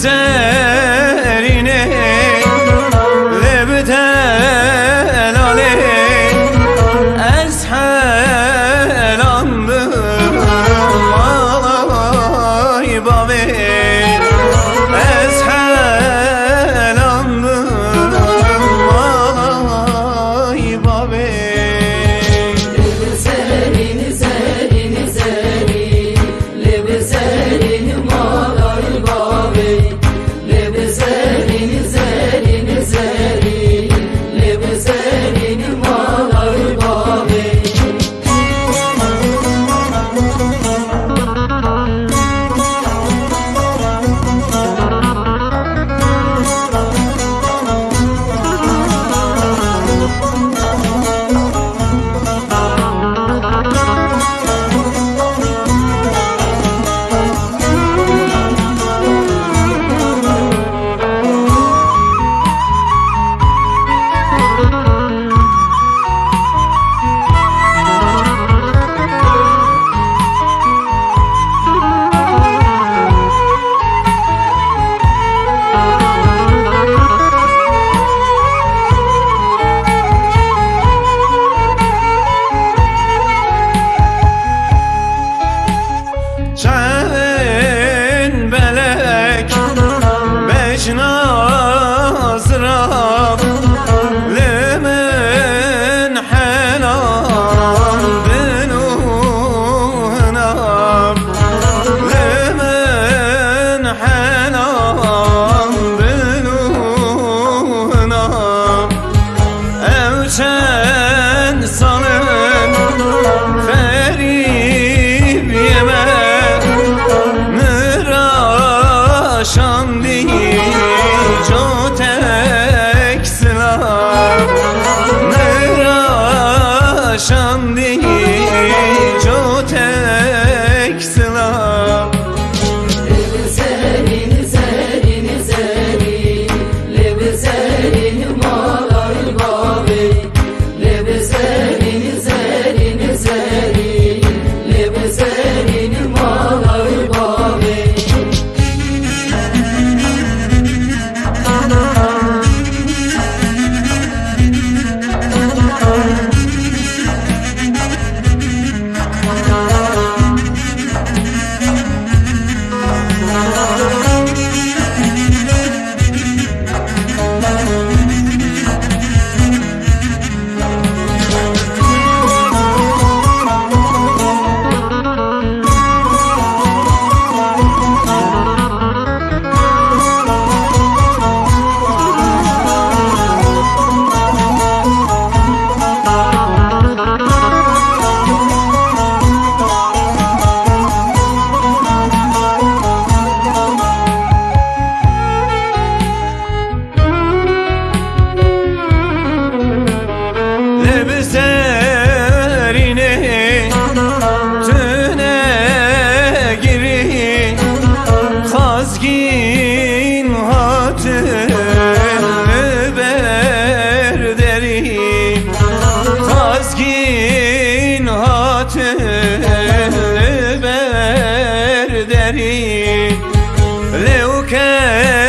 لبسرینه لبدلاله از حلانdım آلای بابه از حلانdım آلای بابه لبسرینه زرینه زری لبسرینه مالای بابه لبسرینه زرینه زری لبسرینه مالای بابه Çavin belek beş nazram Lümün helam binuhnam Lümün helam binuhnam Evçen salın ferib yeme Şandi jotek silah Nera şandi jotek silah Lebserini zerini zeri lebserini malay babe lebserini zerini zeri lebserini malay babe Lebserine tüne giri Kazgin hatırlı berderi Kazgin hatırlı berderi Levkeçke